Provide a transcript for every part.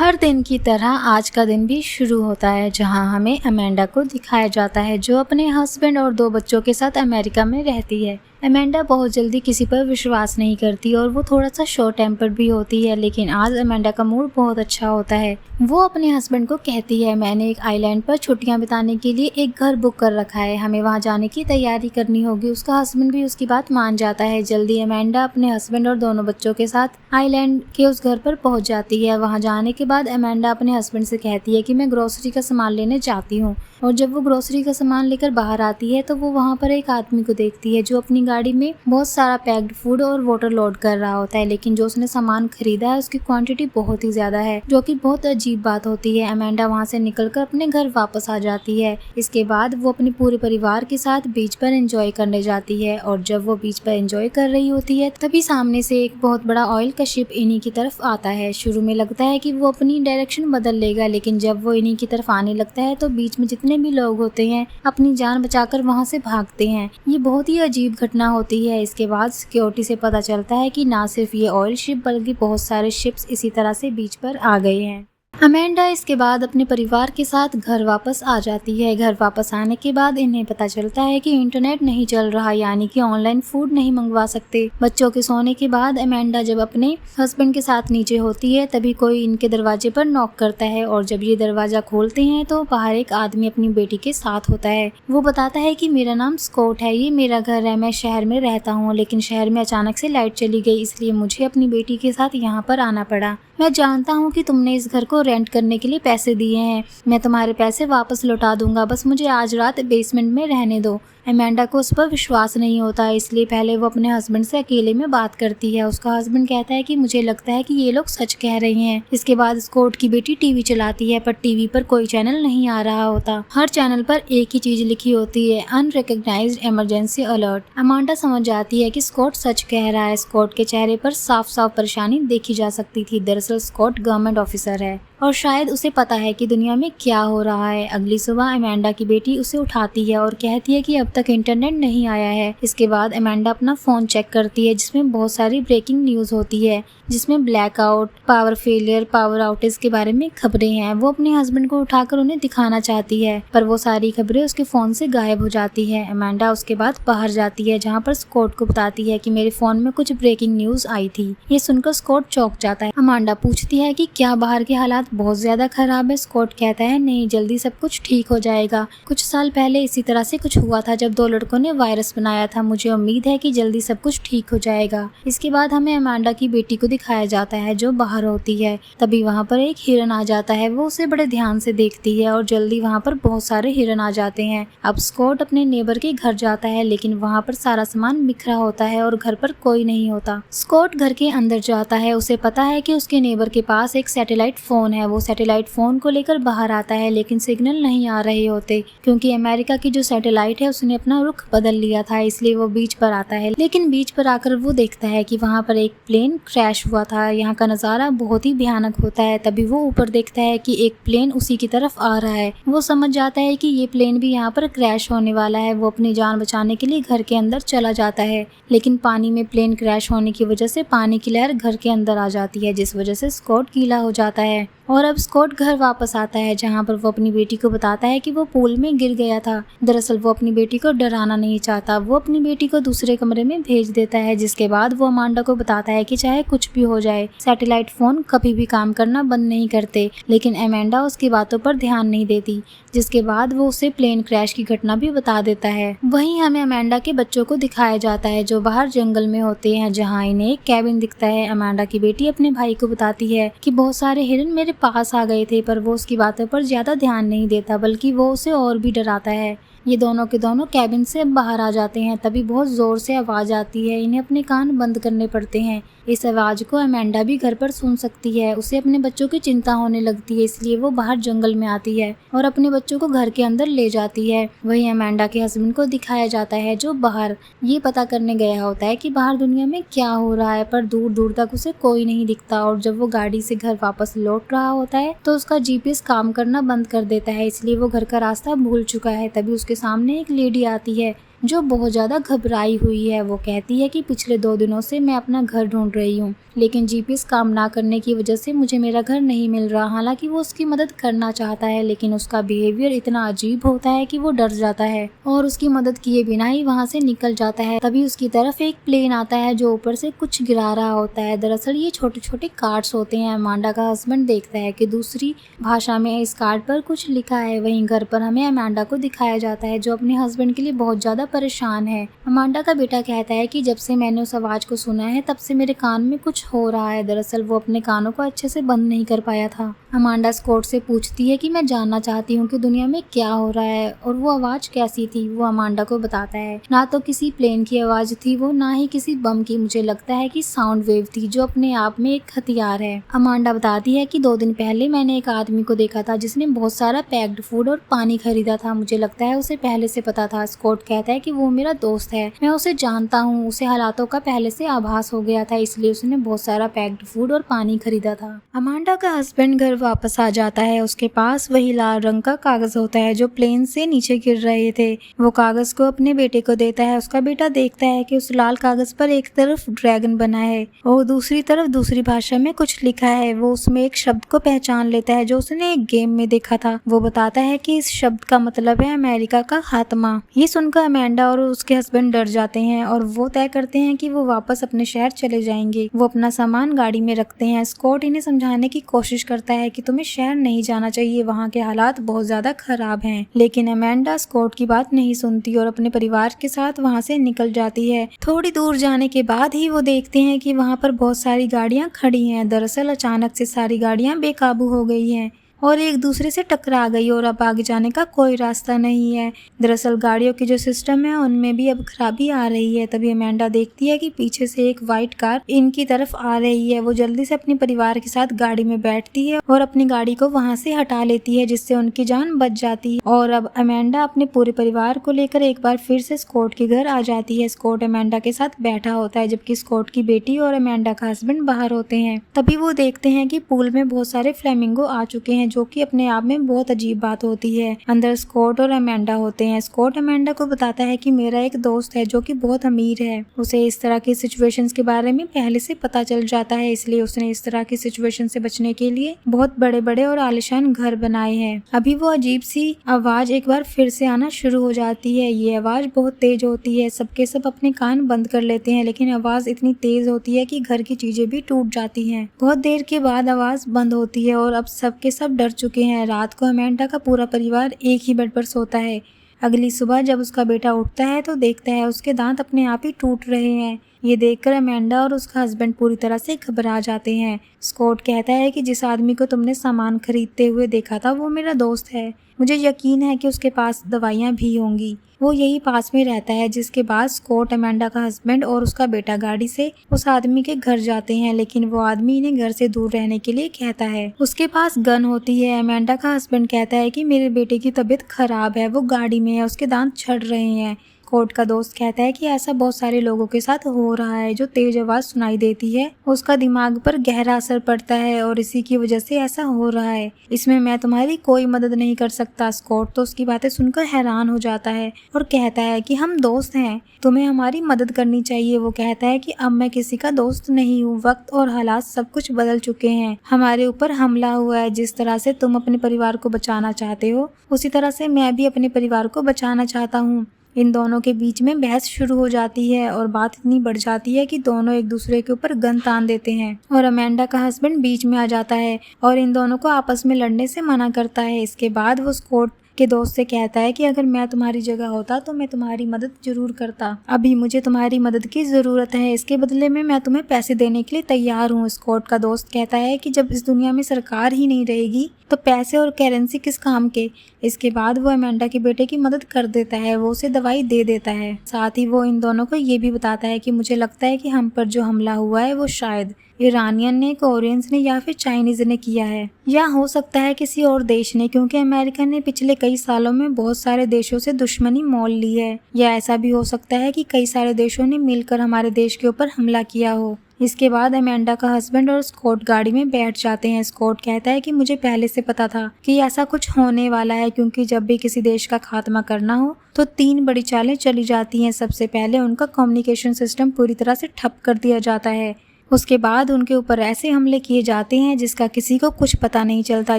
हर दिन की तरह आज का दिन भी शुरू होता है जहां हमें अमेंडा को दिखाया जाता है जो अपने हस्बैंड और 2 बच्चों के साथ अमेरिका में रहती है। अमेंडा बहुत जल्दी किसी पर विश्वास नहीं करती और वो थोड़ा सा शॉर्ट टेम्पर भी होती है, लेकिन आज अमेंडा का मूड बहुत अच्छा होता है। वो अपने हस्बैंड को कहती है, मैंने एक आइलैंड पर छुट्टियां बिताने के लिए एक घर बुक कर रखा है, हमें वहां जाने की तैयारी करनी होगी। उसका हस्बैंड भी उसकी बात मान जाता है। जल्दी अमेंडा अपने हस्बैंड और दोनों बच्चों के साथ आइलैंड के उस घर पर पहुंच जाती है। वहां जाने के बाद अमेंडा अपने हस्बैंड से कहती है कि मैं ग्रोसरी का सामान लेने जाती हूँ, और जब वो ग्रोसरी का सामान लेकर बाहर आती है तो वो वहाँ पर एक आदमी को देखती है जो अपनी गाड़ी में बहुत सारा पैक्ड फूड और वाटर लोड कर रहा होता है, लेकिन जो उसने सामान खरीदा है उसकी क्वांटिटी बहुत ही ज्यादा है, जो कि बहुत अजीब बात होती है। अमेंडा वहाँ से निकलकर अपने घर वापस आ जाती है। इसके बाद वो अपने पूरे परिवार के साथ बीच पर एंजॉय करने जाती है, और जब वो बीच पर एंजॉय कर रही होती है तभी सामने से एक बहुत बड़ा ऑयल का शिप इन्हीं की तरफ आता है। शुरू में लगता है कि वो अपनी डायरेक्शन बदल लेगा, लेकिन जब वो इन्हीं की तरफ आने लगता है तो बीच में जितने भी लोग होते हैं अपनी जान बचाकर वहां से भागते हैं। ये बहुत ही अजीब घटना होती है। इसके बाद सिक्योरिटी से पता चलता है कि ना सिर्फ ये ऑयल शिप बल्कि बहुत सारे शिप्स इसी तरह से बीच पर आ गए हैं। अमेंडा इसके बाद अपने परिवार के साथ घर वापस आ जाती है। घर वापस आने के बाद इन्हें पता चलता है कि इंटरनेट नहीं चल रहा, यानी कि ऑनलाइन फूड नहीं मंगवा सकते। बच्चों के सोने के बाद अमेंडा जब अपने हस्बैंड के साथ नीचे होती है तभी कोई इनके दरवाजे पर नॉक करता है, और जब ये दरवाजा खोलते हैं तो बाहर एक आदमी अपनी बेटी के साथ होता है। वो बताता है कि मेरा नाम स्कॉट है, ये मेरा घर है, मैं शहर में रहता हूँ, लेकिन शहर में अचानक से लाइट चली गई, इसलिए मुझे अपनी बेटी के साथ यहाँ पर आना पड़ा। मैं जानता हूँ कि तुमने इस घर को रेंट करने के लिए पैसे दिए हैं, मैं तुम्हारे पैसे वापस लौटा दूंगा, बस मुझे आज रात बेसमेंट में रहने दो। अमेंडा को उस पर विश्वास नहीं होता, इसलिए पहले वो अपने हस्बैंड से अकेले में बात करती है। उसका हस्बैंड कहता है कि मुझे लगता है कि ये लोग सच कह रहे हैं। इसके बाद स्कॉट की बेटी टीवी चलाती है, पर टीवी पर कोई चैनल नहीं आ रहा होता। हर चैनल पर एक ही चीज लिखी होती है, अनरिकॉग्नाइज्ड इमरजेंसी अलर्ट। अमांडा समझ जाती है कि स्कॉट सच कह रहा है। स्कॉट के चेहरे पर साफ साफ परेशानी देखी जा सकती थी। दरअसल स्कॉट गवर्नमेंट ऑफिसर है और शायद उसे पता है कि दुनिया में क्या हो रहा है। अगली सुबह अमेंडा की बेटी उसे उठाती है और कहती है कि अब तक इंटरनेट नहीं आया है। इसके बाद अमेंडा अपना फोन चेक करती है जिसमें बहुत सारी ब्रेकिंग न्यूज होती है, जिसमें blackout, power failure, power outage के बारे में खबरें हैं। वो अपने हस्बैंड को उठाकर उन्हें दिखाना चाहती है, पर वो सारी खबरें उसके फोन से गायब हो जाती है। अमेंडा उसके बाद बाहर जाती है जहाँ पर स्कॉट को बताती है कि मेरे फोन में कुछ ब्रेकिंग न्यूज आई थी। ये सुनकर स्कॉट चौंक जाता है। अमांडा पूछती है कि क्या बाहर के हालात बहुत ज्यादा खराब है। स्कॉट कहता है नहीं, जल्दी सब कुछ ठीक हो जाएगा। कुछ साल पहले इसी तरह से कुछ हुआ था जब 2 लड़कों ने वायरस बनाया था। मुझे उम्मीद है कि जल्दी सब कुछ ठीक हो जाएगा। इसके बाद हमें अमांडा की बेटी को दिखाया जाता है जो बाहर होती है। तभी वहाँ पर एक हिरन आ जाता है। वो उसे बड़े ध्यान से देखती है और जल्दी वहाँ पर बहुत सारे हिरन आ जाते हैं। अब स्कॉट अपने नेबर के घर जाता है, लेकिन वहाँ पर सारा सामान बिखरा होता है और घर पर कोई नहीं होता। स्कॉट घर के अंदर जाता है। उसे पता है कि उसके नेबर के पास एक सैटेलाइट फोन है। वो सैटेलाइट फोन को लेकर बाहर आता है, लेकिन सिग्नल नहीं आ रहे होते क्योंकि अमेरिका की जो सैटेलाइट है उसने अपना रुख बदल लिया था। इसलिए वो बीच पर आता है, लेकिन बीच पर आकर वो देखता है कि वहाँ पर एक प्लेन क्रैश हुआ था। यहाँ का नज़ारा बहुत ही भयानक होता है। तभी वो ऊपर देखता है कि एक प्लेन उसी की तरफ आ रहा है। वो समझ जाता है कि ये प्लेन भी यहाँ पर क्रैश होने वाला है। वो अपनी जान बचाने के लिए घर के अंदर चला जाता है, लेकिन पानी में प्लेन क्रैश होने की वजह से पानी की लहर घर के अंदर आ जाती है, जिस वजह से स्कॉट गीला हो जाता है। और अब स्कॉट घर वापस आता है जहाँ पर वो अपनी बेटी को बताता है कि वो पूल में गिर गया था। दरअसल वो अपनी बेटी को डराना नहीं चाहता। वो अपनी बेटी को दूसरे कमरे में भेज देता है, जिसके बाद वो अमांडा को बताता है कि चाहे कुछ भी हो जाए सैटेलाइट फोन कभी भी काम करना बंद नहीं करते, लेकिन अमांडा उसकी बातों पर ध्यान नहीं देती, जिसके बाद वो उसे प्लेन क्रैश की घटना भी बता देता है। वहीं हमें अमांडा के बच्चों को दिखाया जाता है जो बाहर जंगल में होते हैं, जहाँ इन्हें एक कैबिन दिखता है। अमांडा की बेटी अपने भाई को बताती है कि बहुत सारे हिरन मेरे पास आ गए थे, पर वो उसकी बातों पर ज्यादा ध्यान नहीं देता, बल्कि वो उसे और भी डराता है। ये दोनों के दोनों कैबिन से बाहर आ जाते हैं। तभी बहुत जोर से आवाज आती है। इन्हें अपने कान बंद करने पड़ते हैं। इस आवाज को अमांडा भी घर पर सुन सकती है। उसे अपने बच्चों की चिंता होने लगती है, इसलिए वो बाहर जंगल में आती है और अपने बच्चों को घर के अंदर ले जाती है। वहीं अमांडा के हस्बैंड को दिखाया जाता है जो बाहर ये पता करने गया होता है कि बाहर दुनिया में क्या हो रहा है, पर दूर दूर तक उसे कोई नहीं दिखता। और जब वो गाड़ी से घर वापस लौट रहा होता है तो उसका जीपीएस काम करना बंद कर देता है, इसलिए वो घर का रास्ता भूल चुका है। तभी उसके सामने एक लेडी आती है जो बहुत ज़्यादा घबराई हुई है। वो कहती है कि पिछले 2 दिनों से मैं अपना घर ढूंढ रही हूँ, लेकिन जीपीएस काम ना करने की वजह से मुझे मेरा घर नहीं मिल रहा। हालांकि वो उसकी मदद करना चाहता है, लेकिन उसका बिहेवियर इतना अजीब होता है कि वो डर जाता है और उसकी मदद किए बिना ही वहाँ से निकल जाता है। तभी उसकी तरफ एक प्लेन आता है जो ऊपर से कुछ गिरा रहा होता है। दरअसल ये छोटे छोटे कार्ड्स होते हैं। अमांडा का हस्बैंड देखता है कि दूसरी भाषा में इस कार्ड पर कुछ लिखा है। वहीं घर पर हमें अमांडा को दिखाया जाता है जो अपने हस्बैंड के लिए बहुत ज्यादा परेशान है। अमांडा का बेटा कहता है कि जब से मैंने उस आवाज को सुना है तब से मेरे कान में कुछ हो रहा है। दरअसल वो अपने कानों को अच्छे से बंद नहीं कर पाया था। अमांडा स्कॉट से पूछती है कि मैं जानना चाहती हूँ कि दुनिया में क्या हो रहा है और वो आवाज कैसी थी। वो अमांडा को बताता है ना तो किसी प्लेन की आवाज थी वो, ना ही किसी बम की। मुझे लगता है कि साउंड वेव थी जो अपने आप में एक हथियार है। अमांडा बताती है कि 2 दिन पहले मैंने एक आदमी को देखा था जिसने बहुत सारा पैक्ड फूड और पानी खरीदा था। मुझे लगता है उसे पहले से पता था। स्कॉट कहता है कि वो मेरा दोस्त है, मैं उसे जानता हूँ। उसे हालातों का पहले से आभास हो गया था, इसलिए उसने बहुत सारा पैक्ड फूड और पानी खरीदा था। अमांडा का हस्बैंड घर वापस आ जाता है। उसके पास वही लाल रंग का कागज होता है जो प्लेन से नीचे गिर रहे थे। वो कागज को अपने बेटे को देता है। उसका बेटा देखता है कि उस लाल कागज पर एक तरफ ड्रैगन बना है और दूसरी तरफ दूसरी भाषा में कुछ लिखा है। वो उसमें एक शब्द को पहचान लेता है जो उसने एक गेम में देखा था। वो बताता है कि इस शब्द का मतलब है अमेरिका का खात्मा। ये सुनकर अमेंडा और उसके हस्बैंड डर जाते हैं और वो तय करते हैं कि वो वापस अपने शहर चले जाएंगे। वो अपना सामान गाड़ी में रखते हैं। स्कॉट इन्हें समझाने की कोशिश करता है कि तुम्हें शहर नहीं जाना चाहिए, वहाँ के हालात बहुत ज्यादा खराब हैं। लेकिन अमेंडा स्कॉट की बात नहीं सुनती और अपने परिवार के साथ वहाँ से निकल जाती है। थोड़ी दूर जाने के बाद ही वो देखते हैं कि वहाँ पर बहुत सारी गाड़ियाँ खड़ी हैं। दरअसल अचानक से सारी गाड़ियाँ बेकाबू हो गई हैं और एक दूसरे से टकरा गई और अब आगे जाने का कोई रास्ता नहीं है। दरअसल गाड़ियों के जो सिस्टम है उनमें भी अब खराबी आ रही है। तभी अमेंडा देखती है कि पीछे से एक व्हाइट कार इनकी तरफ आ रही है। वो जल्दी से अपने परिवार के साथ गाड़ी में बैठती है और अपनी गाड़ी को वहां से हटा लेती है जिससे उनकी जान बच जाती है। और अब अमेंडा अपने पूरे परिवार को लेकर एक बार फिर से स्कॉट के घर आ जाती है। स्कॉट अमेंडा के साथ बैठा होता है जबकि स्कॉट की बेटी और अमेंडा का हस्बैंड बाहर होते हैं। तभी वो देखते हैं कि पूल में बहुत सारे फ्लेमिंगो आ चुके हैं जो कि अपने आप में बहुत अजीब बात होती है। अंदर स्कॉट और अमेंडा होते हैं। स्कॉट अमेंडा को बताता है कि मेरा एक दोस्त है जो कि बहुत अमीर है। उसे इस तरह की सिचुएशंस के बारे में पहले से पता चल जाता है, इसलिए उसने इस तरह की सिचुएशन से बचने के लिए बहुत बड़े बड़े और आलिशान घर बनाए हैं। अभी वो अजीब सी आवाज एक बार फिर से आना शुरू हो जाती है। ये आवाज बहुत तेज होती है। सबके सब अपने कान बंद कर लेते हैं, लेकिन आवाज इतनी तेज होती है कि घर की चीजें भी टूट जाती हैं। बहुत देर के बाद आवाज बंद होती है और अब सबके सब डर चुके हैं। रात को अमेंडा का पूरा परिवार एक ही बेड पर सोता है। अगली सुबह जब उसका बेटा उठता है तो देखता है उसके दांत अपने आप ही टूट रहे हैं। ये देखकर अमेंडा और उसका हस्बैंड पूरी तरह से घबरा जाते हैं। स्कॉट कहता है कि जिस आदमी को तुमने सामान खरीदते हुए देखा था वो मेरा दोस्त है। मुझे यकीन है कि उसके पास दवाइयाँ भी होंगी। वो यही पास में रहता है। जिसके बाद स्कॉट, अमेंडा का हस्बैंड और उसका बेटा गाड़ी से उस आदमी के घर जाते हैं, लेकिन वो आदमी इन्हें घर से दूर रहने के लिए कहता है। उसके पास गन होती है। अमेंडा का हस्बैंड कहता है कि मेरे बेटे की तबीयत खराब है, वो गाड़ी में है, उसके दांत छड़ रहे हैं। स्कॉट का दोस्त कहता है कि ऐसा बहुत सारे लोगों के साथ हो रहा है। जो तेज आवाज सुनाई देती है उसका दिमाग पर गहरा असर पड़ता है और इसी की वजह से ऐसा हो रहा है। इसमें मैं तुम्हारी कोई मदद नहीं कर सकता। स्कॉट तो उसकी बातें सुनकर हैरान हो जाता है और कहता है कि हम दोस्त हैं, तुम्हें हमारी मदद करनी चाहिए। वो कहता है कि अब मैं किसी का दोस्त नहीं हूँ। वक्त और हालात सब कुछ बदल चुके हैं। हमारे ऊपर हमला हुआ है। जिस तरह से तुम अपने परिवार को बचाना चाहते हो उसी तरह से मैं भी अपने परिवार को बचाना चाहता हूँ। इन दोनों के बीच में बहस शुरू हो जाती है और बात इतनी बढ़ जाती है कि दोनों एक दूसरे के ऊपर गन तान देते हैं और अमेंडा का हस्बैंड बीच में आ जाता है और इन दोनों को आपस में लड़ने से मना करता है। इसके बाद वो स्कॉट के दोस्त से कहता है कि अगर मैं तुम्हारी जगह होता तो मैं तुम्हारी मदद जरूर करता। अभी मुझे तुम्हारी मदद की जरूरत है, इसके बदले में मैं तुम्हें पैसे देने के लिए तैयार हूँ। स्कॉट का दोस्त कहता है कि जब इस दुनिया में सरकार ही नहीं रहेगी तो पैसे और करेंसी किस काम के। इसके बाद वो अमेंडा के बेटे की मदद कर देता है। वो उसे दवाई दे देता है। साथ ही वो इन दोनों को ये भी बताता है कि मुझे लगता है कि हम पर जो हमला हुआ है वो शायद ईरानियन ने, कोरियंस ने या फिर चाइनीज ने किया है, या हो सकता है किसी और देश ने, क्योंकि अमेरिका ने पिछले कई सालों में बहुत सारे देशों से दुश्मनी मोल ली है। या ऐसा भी हो सकता है कि कई सारे देशों ने मिलकर हमारे देश के ऊपर हमला किया हो। इसके बाद अमेंडा का हस्बैंड और स्कॉट गाड़ी में बैठ जाते हैं। स्कॉट कहता है कि मुझे पहले से पता था कि ऐसा कुछ होने वाला है, क्योंकि जब भी किसी देश का खात्मा करना हो तो 3 बड़ी चालें चली जाती हैं। सबसे पहले उनका कम्युनिकेशन सिस्टम पूरी तरह से ठप कर दिया जाता है। उसके बाद उनके ऊपर ऐसे हमले किए जाते हैं जिसका किसी को कुछ पता नहीं चलता।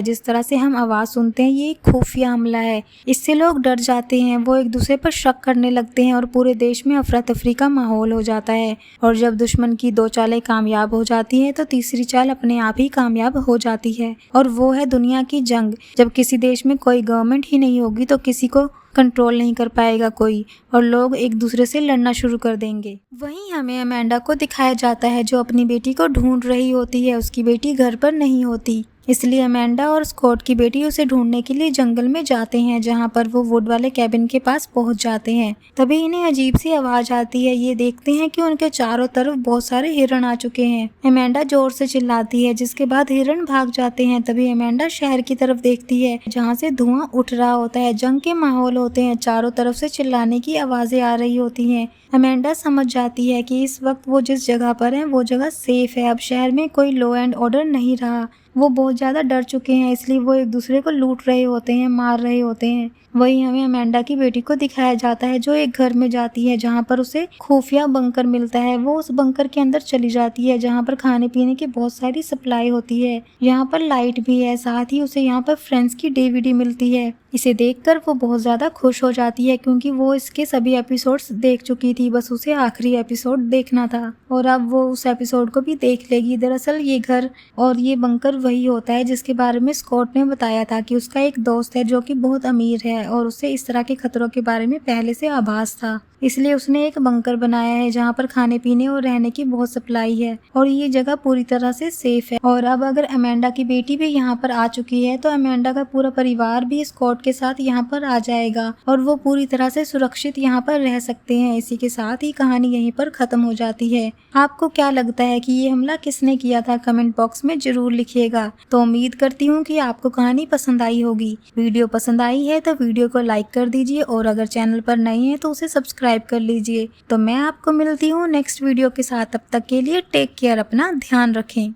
जिस तरह से हम आवाज़ सुनते हैं ये एक खुफिया हमला है। इससे लोग डर जाते हैं, वो एक दूसरे पर शक करने लगते हैं और पूरे देश में अफरा तफरी का माहौल हो जाता है। और जब दुश्मन की 2 चालें कामयाब हो जाती हैं तो तीसरी चाल अपने आप ही कामयाब हो जाती है, और वो है दुनिया की जंग। जब किसी देश में कोई गवर्नमेंट ही नहीं होगी तो किसी को कंट्रोल नहीं कर पाएगा कोई, और लोग एक दूसरे से लड़ना शुरू कर देंगे। वहीं हमें अमेंडा को दिखाया जाता है जो अपनी बेटी को ढूंढ रही होती है। उसकी बेटी घर पर नहीं होती, इसलिए अमेंडा और स्कॉट की बेटी उसे ढूंढने के लिए जंगल में जाते हैं, जहां पर वो वुड वाले कैबिन के पास पहुंच जाते हैं। तभी इन्हें अजीब सी आवाज़ आती है। ये देखते हैं कि उनके चारों तरफ बहुत सारे हिरण आ चुके हैं। अमेंडा जोर से चिल्लाती है, जिसके बाद हिरण भाग जाते हैं। तभी अमेंडा शहर की तरफ देखती है जहाँ से धुआं उठ रहा होता है, जंग के माहौल होते हैं, चारों तरफ से चिल्लाने की आवाज़ें आ रही होती हैं। अमेंडा समझ जाती है कि इस वक्त वो जिस जगह पर है वो जगह सेफ है। अब शहर में कोई लॉ एंड ऑर्डर नहीं रहा। वो बहुत ज़्यादा डर चुके हैं, इसलिए वो एक दूसरे को लूट रहे होते हैं, मार रहे होते हैं। वही हमें अमेंडा की बेटी को दिखाया जाता है जो एक घर में जाती है जहाँ पर उसे खुफिया बंकर मिलता है। वो उस बंकर के अंदर चली जाती है जहाँ पर खाने पीने की बहुत सारी सप्लाई होती है। यहाँ पर लाइट भी है, साथ ही उसे यहाँ पर फ्रेंड्स की DVD मिलती है। इसे देखकर वो बहुत ज़्यादा खुश हो जाती है, क्योंकि वो इसके सभी एपिसोड्स देख चुकी थी, बस उसे आखिरी एपिसोड देखना था और अब वो उस एपिसोड को भी देख लेगी। दरअसल ये घर और ये बंकर वही होता है जिसके बारे में स्कॉट ने बताया था कि उसका एक दोस्त है जो कि बहुत अमीर है और उसे इस तरह के खतरों के बारे में पहले से आभास था, इसलिए उसने एक बंकर बनाया है जहाँ पर खाने पीने और रहने की बहुत सप्लाई है और ये जगह पूरी तरह से सेफ है। और अब अगर अमेंडा की बेटी भी यहाँ पर आ चुकी है तो अमेंडा का पूरा परिवार भी स्कॉट के साथ यहाँ पर आ जाएगा और वो पूरी तरह से सुरक्षित यहाँ पर रह सकते हैं। इसी के साथ ही कहानी यहीं पर खत्म हो जाती है। आपको क्या लगता है कि ये हमला किसने किया था? कमेंट बॉक्स में जरूर लिखिएगा। तो उम्मीद करती हूँ कि आपको कहानी पसंद आई होगी। वीडियो पसंद आई है तो वीडियो को लाइक कर दीजिए और अगर चैनल पर नए हैं तो उसे सब्सक्राइब कर लीजिए। तो मैं आपको मिलती हूँ नेक्स्ट वीडियो के साथ। तब तक के लिए टेक केयर, अपना ध्यान रखें।